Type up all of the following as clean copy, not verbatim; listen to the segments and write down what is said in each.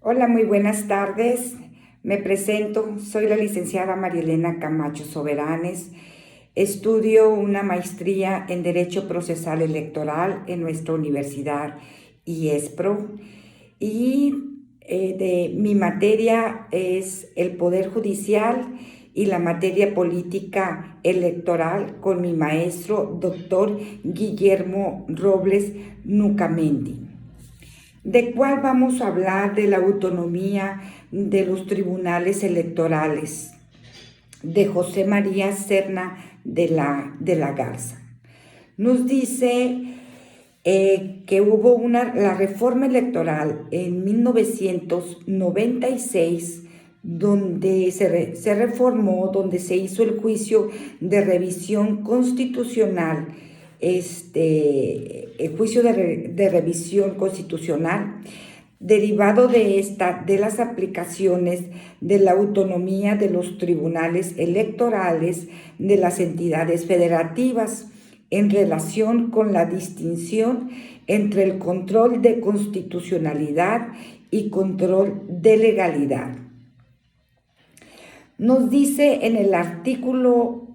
Hola, muy buenas tardes. Me presento, soy la licenciada María Elena Camacho Soberanes. Estudio una maestría en Derecho Procesal Electoral en nuestra universidad IESPRO y mi materia es el Poder Judicial y la materia política electoral con mi maestro, doctor Guillermo Robles Nucamendi. ¿De cuál vamos a hablar? De la autonomía de los tribunales electorales, de José María Serna de la Garza. Nos dice que hubo la reforma electoral en 1996, donde se reformó, donde se hizo el juicio de revisión constitucional, el juicio de revisión constitucional, derivado de las aplicaciones de la autonomía de los tribunales electorales de las entidades federativas en relación con la distinción entre el control de constitucionalidad y control de legalidad. Nos dice en el artículo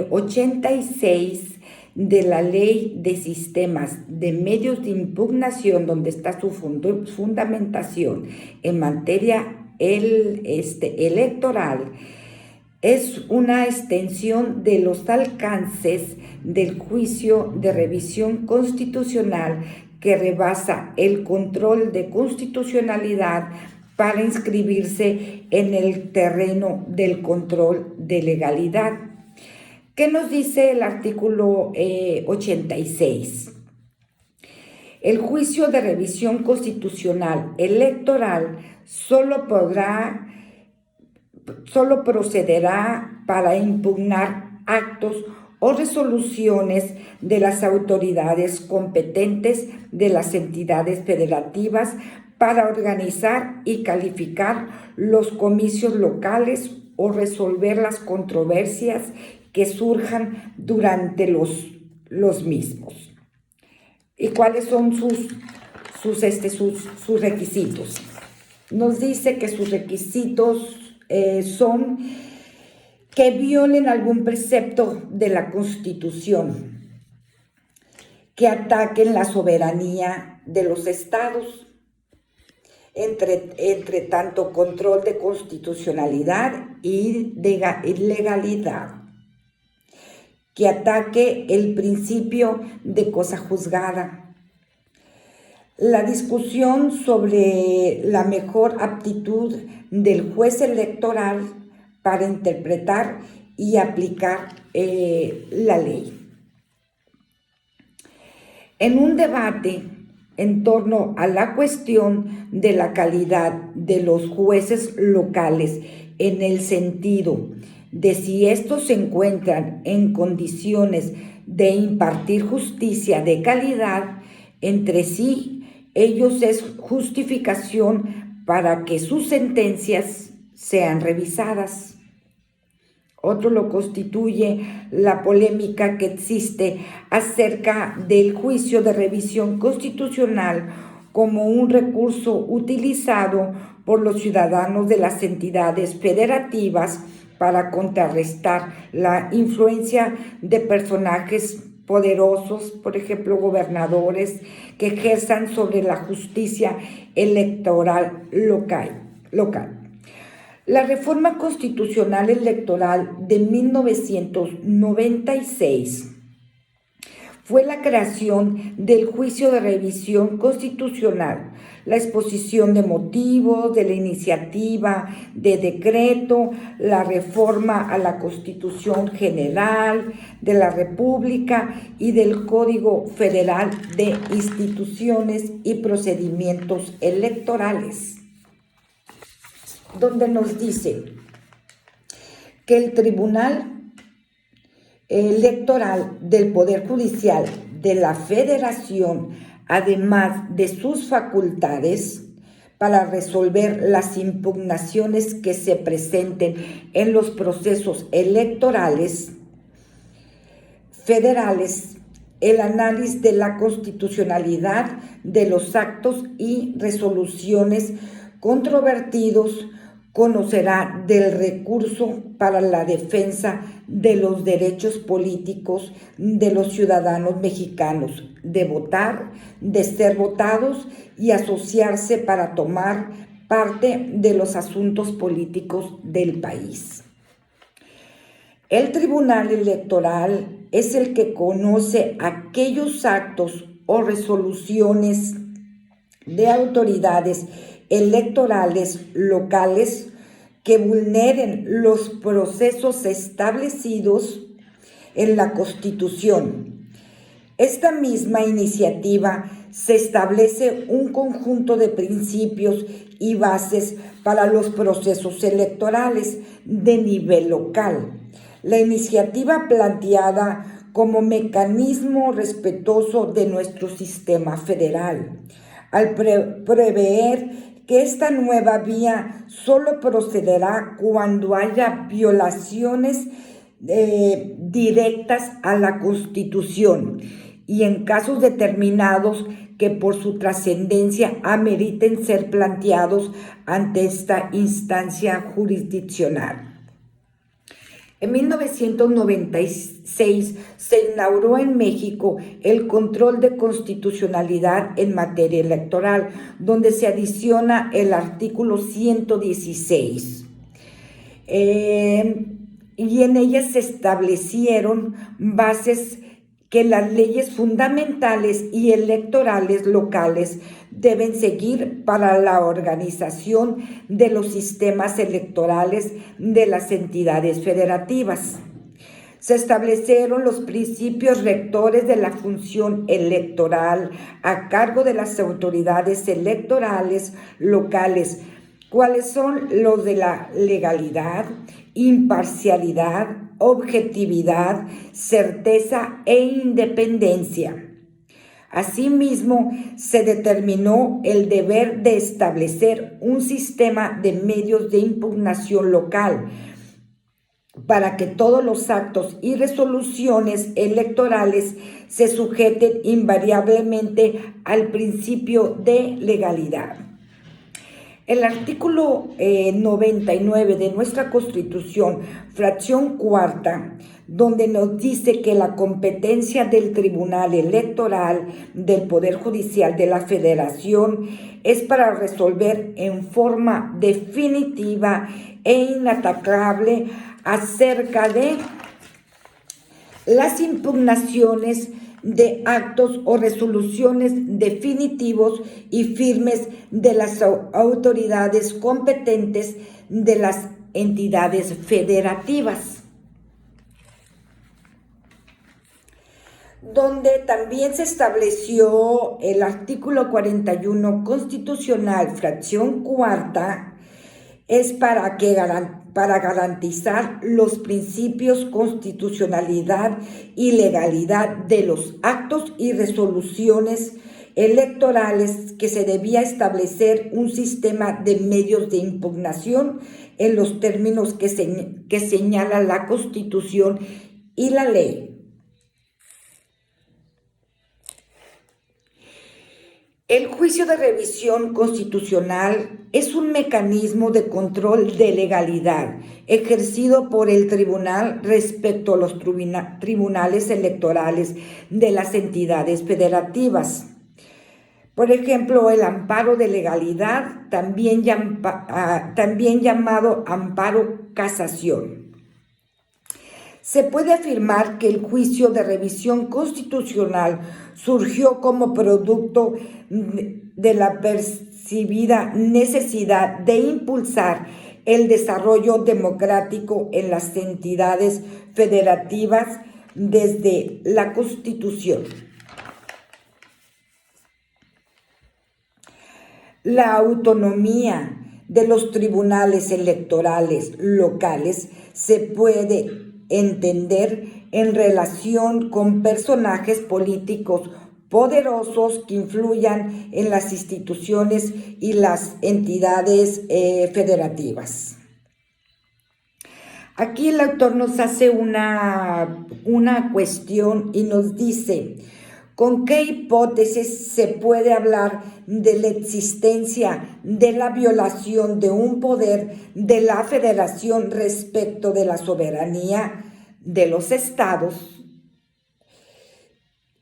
86 de la Ley de Sistemas de Medios de Impugnación, donde está su fundamentación en materia electoral, es una extensión de los alcances del juicio de revisión constitucional que rebasa el control de constitucionalidad para inscribirse en el terreno del control de legalidad. ¿Qué nos dice el artículo 86? El juicio de revisión constitucional electoral solo procederá para impugnar actos o resoluciones de las autoridades competentes de las entidades federativas para organizar y calificar los comicios locales o resolver las controversias que surjan durante los mismos. ¿Y cuáles son sus requisitos? Nos dice que sus requisitos son que violen algún precepto de la Constitución, que ataquen la soberanía de los estados, entre tanto control de constitucionalidad y de legalidad, que ataque el principio de cosa juzgada, la discusión sobre la mejor aptitud del juez electoral para interpretar y aplicar la ley. En un debate en torno a la cuestión de la calidad de los jueces locales, en el sentido de si estos se encuentran en condiciones de impartir justicia de calidad, entre sí ellos es justificación para que sus sentencias sean revisadas. Otro lo constituye la polémica que existe acerca del juicio de revisión constitucional como un recurso utilizado por los ciudadanos de las entidades federativas para contrarrestar la influencia de personajes poderosos, por ejemplo, gobernadores, que ejerzan sobre la justicia electoral local. La reforma constitucional electoral de 1996 fue la creación del juicio de revisión constitucional, la exposición de motivos de la iniciativa de decreto, la reforma a la Constitución General de la República y del Código Federal de Instituciones y Procedimientos Electorales, donde nos dice que el Tribunal Electoral del Poder Judicial de la Federación, además de sus facultades para resolver las impugnaciones que se presenten en los procesos electorales federales, el análisis de la constitucionalidad de los actos y resoluciones controvertidos, conocerá del recurso para la defensa de los derechos políticos de los ciudadanos mexicanos, de votar, de ser votados y asociarse para tomar parte de los asuntos políticos del país. El Tribunal Electoral es el que conoce aquellos actos o resoluciones de autoridades electorales locales que vulneren los procesos establecidos en la Constitución. Esta misma iniciativa se establece un conjunto de principios y bases para los procesos electorales de nivel local. La iniciativa planteada como mecanismo respetuoso de nuestro sistema federal, al prever que esta nueva vía solo procederá cuando haya violaciones directas a la Constitución y en casos determinados que por su trascendencia ameriten ser planteados ante esta instancia jurisdiccional. En 1996 se inauguró en México el control de constitucionalidad en materia electoral, donde se adiciona el artículo 116. Y en ellas se establecieron bases que las leyes fundamentales y electorales locales deben seguir para la organización de los sistemas electorales de las entidades federativas. Se establecieron los principios rectores de la función electoral a cargo de las autoridades electorales locales, cuáles son los de la legalidad, imparcialidad, objetividad, certeza e independencia. Asimismo, se determinó el deber de establecer un sistema de medios de impugnación local para que todos los actos y resoluciones electorales se sujeten invariablemente al principio de legalidad. El artículo 99 de nuestra Constitución, fracción cuarta, donde nos dice que la competencia del Tribunal Electoral del Poder Judicial de la Federación es para resolver en forma definitiva e inatacable acerca de las impugnaciones de actos o resoluciones definitivos y firmes de las autoridades competentes de las entidades federativas, donde también se estableció el artículo 41 constitucional, fracción cuarta, es para garantizar los principios constitucionalidad y legalidad de los actos y resoluciones electorales, que se debía establecer un sistema de medios de impugnación en los términos que señala la Constitución y la ley. El juicio de revisión constitucional es un mecanismo de control de legalidad ejercido por el tribunal respecto a los tribunales electorales de las entidades federativas. Por ejemplo, el amparo de legalidad, también llamado amparo casación. Se puede afirmar que el juicio de revisión constitucional surgió como producto de la percibida necesidad de impulsar el desarrollo democrático en las entidades federativas desde la Constitución. La autonomía de los tribunales electorales locales se puede entender en relación con personajes políticos poderosos que influyan en las instituciones y las entidades federativas. Aquí el autor nos hace una cuestión y nos dice: ¿Con qué hipótesis se puede hablar de la existencia de la violación de un poder de la Federación respecto de la soberanía de los estados?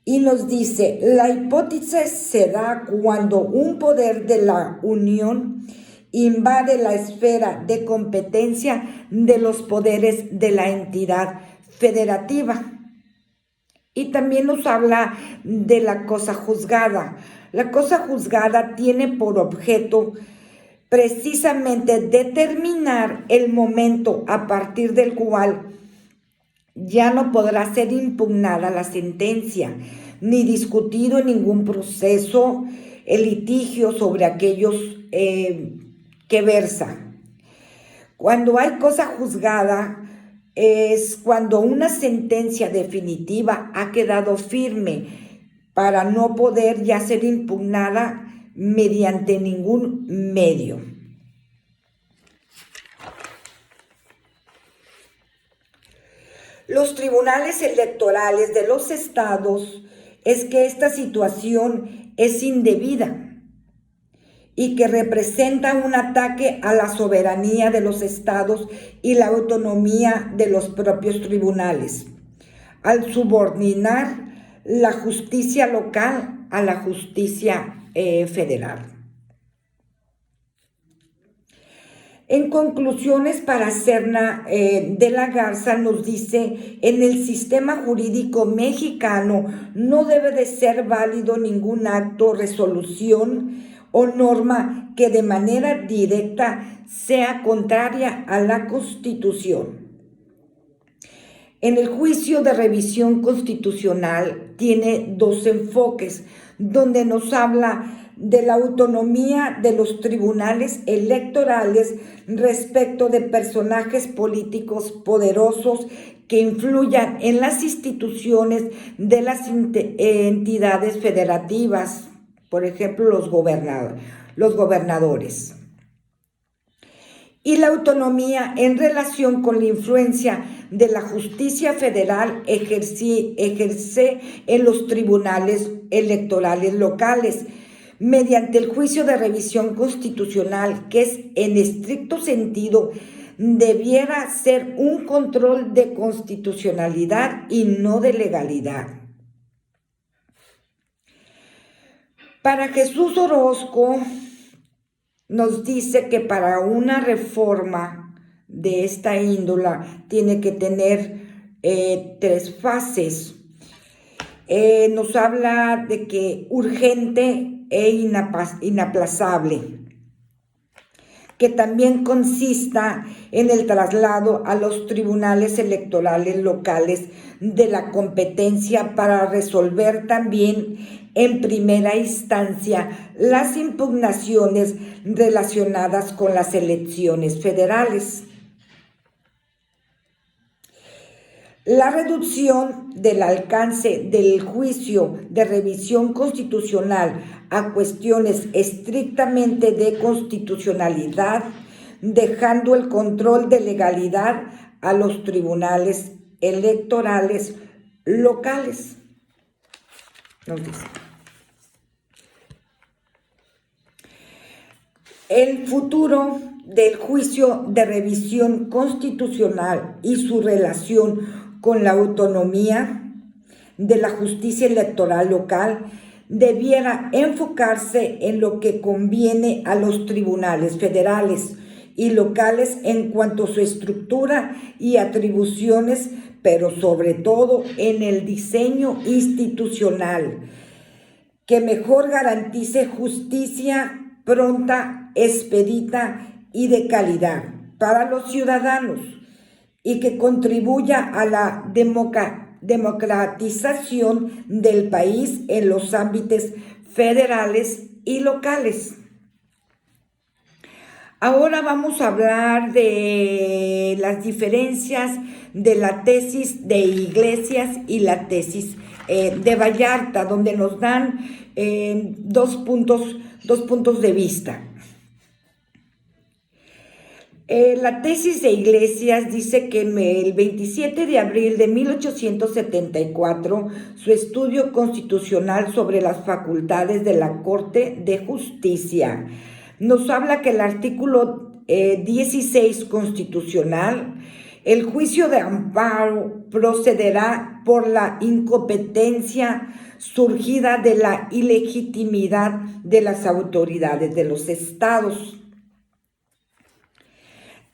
Y nos dice, la hipótesis se da cuando un poder de la Unión invade la esfera de competencia de los poderes de la entidad federativa. Y también nos habla de la cosa juzgada. La cosa juzgada tiene por objeto precisamente determinar el momento a partir del cual ya no podrá ser impugnada la sentencia, ni discutido en ningún proceso el litigio sobre aquellos que versa. Cuando hay cosa juzgada es cuando una sentencia definitiva ha quedado firme para no poder ya ser impugnada mediante ningún medio. Los tribunales electorales de los estados es que esta situación es indebida y que representa un ataque a la soberanía de los estados y la autonomía de los propios tribunales, al subordinar la justicia local a la justicia federal. En conclusiones, para Serna de la Garza nos dice, en el sistema jurídico mexicano no debe de ser válido ningún acto, resolución o norma que de manera directa sea contraria a la Constitución. En el juicio de revisión constitucional tiene dos enfoques, donde nos habla de la autonomía de los tribunales electorales respecto de personajes políticos poderosos que influyan en las instituciones de las entidades federativas, por ejemplo, los gobernadores. Y la autonomía en relación con la influencia de la justicia federal ejerce en los tribunales electorales locales, mediante el juicio de revisión constitucional, que es en estricto sentido debiera ser un control de constitucionalidad y no de legalidad. Para Jesús Orozco nos dice que para una reforma de esta índola tiene que tener 3 fases. Nos habla de que urgente e inaplazable, que también consista en el traslado a los tribunales electorales locales de la competencia para resolver también en primera instancia las impugnaciones relacionadas con las elecciones federales. La reducción del alcance del juicio de revisión constitucional a cuestiones estrictamente de constitucionalidad, dejando el control de legalidad a los tribunales electorales locales. Nos dice. El futuro del juicio de revisión constitucional y su relación con la autonomía de la justicia electoral local debiera enfocarse en lo que conviene a los tribunales federales y locales en cuanto a su estructura y atribuciones, pero sobre todo en el diseño institucional que mejor garantice justicia pronta, expedita y de calidad para los ciudadanos y que contribuya a la democratización del país en los ámbitos federales y locales. Ahora vamos a hablar de las diferencias de la tesis de Iglesias y la tesis de Vallarta, donde nos dan dos puntos de vista. La tesis de Iglesias dice que el 27 de abril de 1874, su estudio constitucional sobre las facultades de la Corte de Justicia nos habla que el artículo 16 constitucional, el juicio de amparo procederá por la incompetencia surgida de la ilegitimidad de las autoridades de los estados.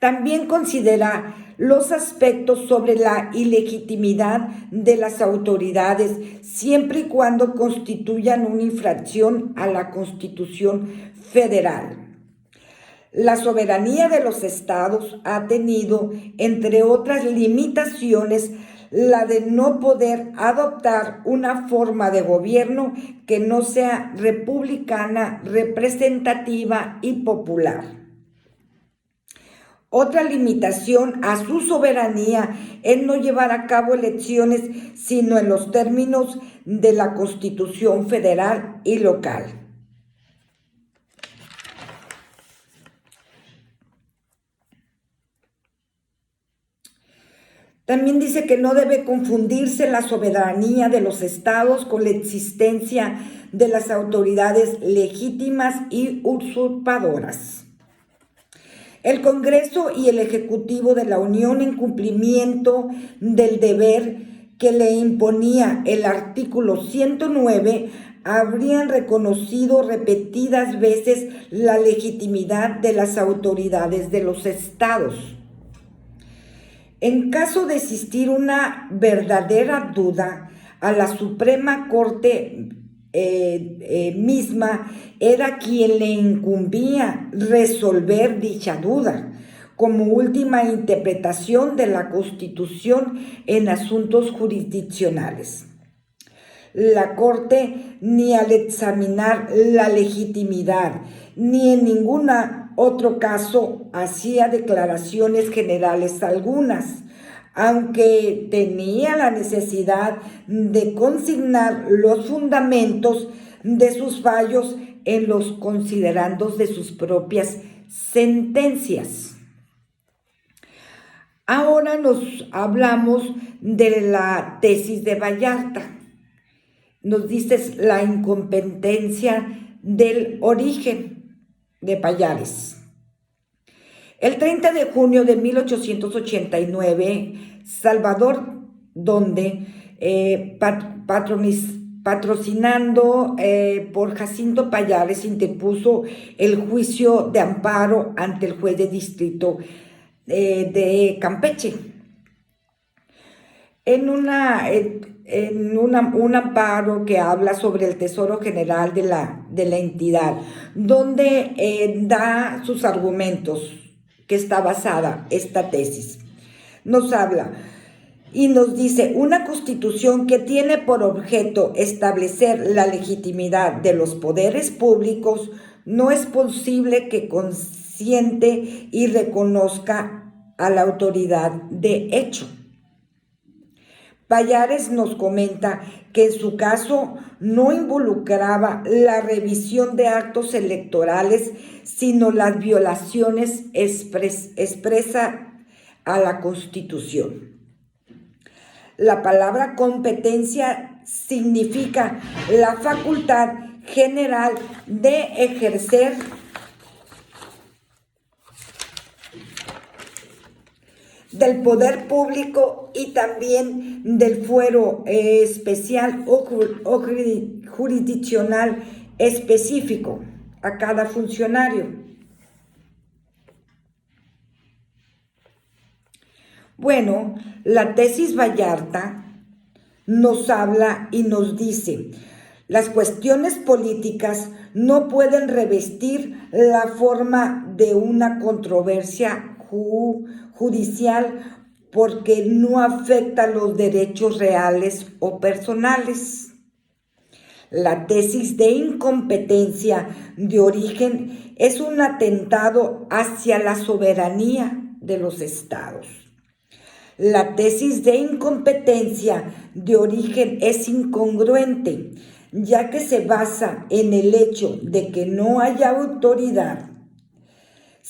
También considera los aspectos sobre la ilegitimidad de las autoridades siempre y cuando constituyan una infracción a la Constitución Federal. La soberanía de los estados ha tenido, entre otras limitaciones, la de no poder adoptar una forma de gobierno que no sea republicana, representativa y popular. Otra limitación a su soberanía es no llevar a cabo elecciones sino en los términos de la Constitución federal y local. También dice que no debe confundirse la soberanía de los estados con la existencia de las autoridades legítimas y usurpadoras. El Congreso y el Ejecutivo de la Unión, en cumplimiento del deber que le imponía el artículo 109, habrían reconocido repetidas veces la legitimidad de las autoridades de los estados. En caso de existir una verdadera duda, a la Suprema Corte misma era quien le incumbía resolver dicha duda, como última interpretación de la Constitución en asuntos jurisdiccionales. La Corte, ni al examinar la legitimidad, ni en ningún otro caso, hacía declaraciones generales algunas, aunque tenía la necesidad de consignar los fundamentos de sus fallos en los considerandos de sus propias sentencias. Ahora nos hablamos de la tesis de Vallarta. Nos dice la incompetencia del origen de Pallares. El 30 de junio de 1889, Salvador Donde, patrocinando por Jacinto Pallares, interpuso el juicio de amparo ante el juez de distrito de Campeche. En un amparo que habla sobre el Tesoro General de la entidad, donde da sus argumentos, que está basada esta tesis. Nos habla y nos dice: una constitución que tiene por objeto establecer la legitimidad de los poderes públicos no es posible que consiente y reconozca a la autoridad de hecho. Pallares nos comenta que en su caso no involucraba la revisión de actos electorales, sino las violaciones expresas a la Constitución. La palabra competencia significa la facultad general de ejercer del poder público y también del fuero especial o jurisdiccional específico a cada funcionario. Bueno, la tesis Vallarta nos habla y nos dice: las cuestiones políticas no pueden revestir la forma de una controversia judicial porque no afecta los derechos reales o personales. La tesis de incompetencia de origen es un atentado hacia la soberanía de los estados. La tesis de incompetencia de origen es incongruente, ya que se basa en el hecho de que no haya autoridad.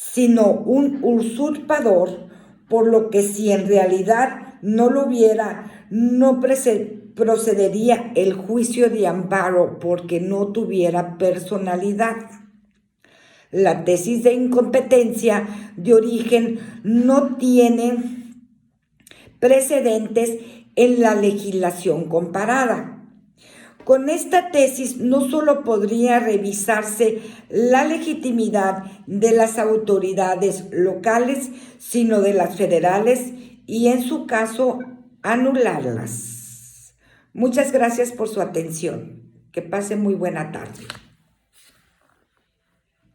sino un usurpador, por lo que si en realidad no lo hubiera, no procedería el juicio de amparo porque no tuviera personalidad. La tesis de incompetencia de origen no tiene precedentes en la legislación comparada. Con esta tesis no solo podría revisarse la legitimidad de las autoridades locales, sino de las federales y en su caso anularlas. Muchas gracias por su atención. Que pase muy buena tarde.